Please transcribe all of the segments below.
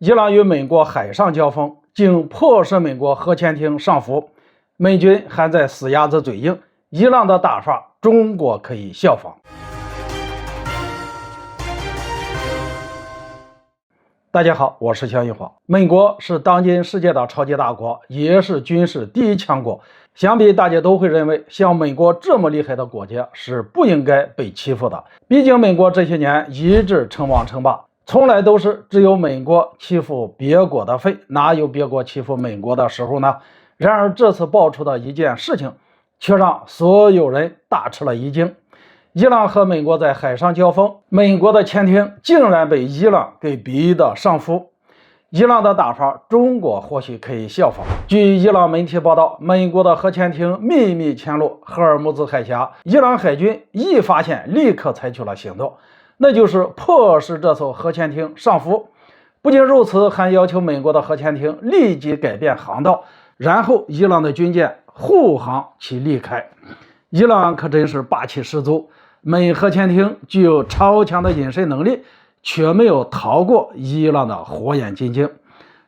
伊朗与美国海上交锋，竟迫使美国核潜艇上浮，美军还在死鸭子嘴硬，伊朗的打法，中国可以效仿。大家好，我是肖一华。美国是当今世界的超级大国，也是军事第一强国。想必大家都会认为，像美国这么厉害的国家是不应该被欺负的。毕竟美国这些年一直称王称霸，从来都是只有美国欺负别国的份，哪有别国欺负美国的时候呢？然而这次爆出的一件事情，却让所有人大吃了一惊。伊朗和美国在海上交锋，美国的潜艇竟然被伊朗给逼得上浮。伊朗的打法，中国或许可以效仿。据伊朗媒体报道，美国的核潜艇秘密潜入荷尔木兹海峡，伊朗海军一发现立刻采取了行动，那就是迫使这艘核潜艇上浮。不仅如此，还要求美国的核潜艇立即改变航道，然后伊朗的军舰护航其离开。伊朗可真是霸气十足，美核潜艇具有超强的隐身能力，却没有逃过伊朗的火眼金睛，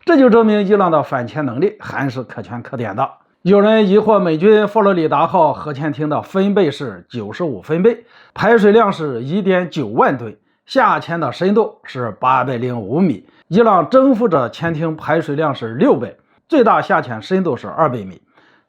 这就证明伊朗的反潜能力还是可圈可点的。有人疑惑美军佛罗里达号核潜艇的分贝是95分贝，排水量是 1.9 万吨，下潜的深度是805米。伊朗征服者潜艇排水量是6倍，最大下潜深度是200米，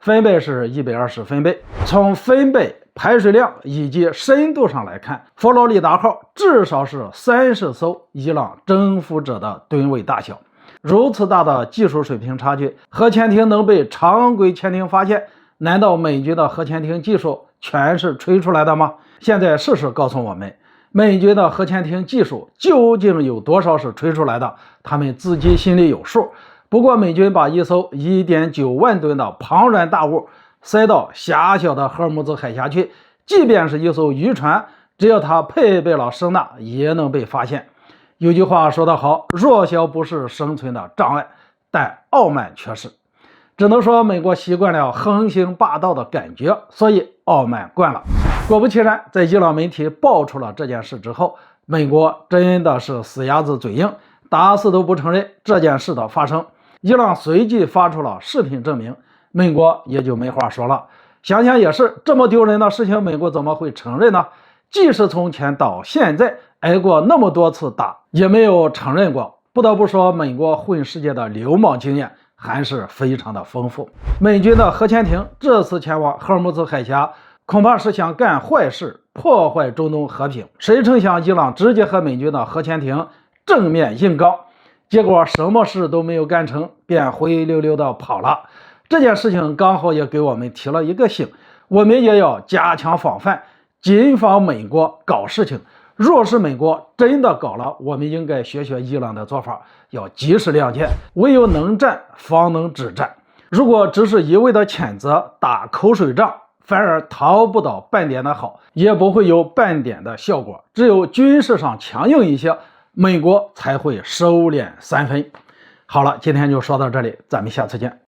分贝是120分贝。从分贝、排水量以及深度上来看，佛罗里达号至少是30艘伊朗征服者的吨位大小。如此大的技术水平差距，核潜艇能被常规潜艇发现，难道美军的核潜艇技术全是吹出来的吗？现在事实告诉我们，美军的核潜艇技术究竟有多少是吹出来的，他们自己心里有数。不过美军把一艘 1.9 万吨的庞然大物塞到狭小的荷尔木兹海峡去，即便是一艘渔船，只要它配备了声呐，也能被发现。有句话说得好，弱小不是生存的障碍，但傲慢却是。只能说美国习惯了横行霸道的感觉，所以傲慢惯了。果不其然，在伊朗媒体爆出了这件事之后，美国真的是死鸭子嘴硬，打死都不承认这件事的发生。伊朗随即发出了视频证明，美国也就没话说了。想想也是，这么丢人的事情，美国怎么会承认呢？即使从前到现在挨过那么多次打，也没有承认过。不得不说，美国混世界的流氓经验还是非常的丰富。美军的核潜艇这次前往荷尔木兹海峡，恐怕是想干坏事，破坏中东和平。谁成想伊朗直接和美军的核潜艇正面硬刚，结果什么事都没有干成，便灰溜溜的跑了。这件事情刚好也给我们提了一个醒，我们也要加强防范，谨防美国搞事情。若是美国真的搞了，我们应该学学伊朗的做法，要及时谅解，唯有能战方能止战。如果只是一味的谴责、打口水仗，反而讨不到半点的好，也不会有半点的效果。只有军事上强硬一些，美国才会收敛3分。好了，今天就说到这里，咱们下次见。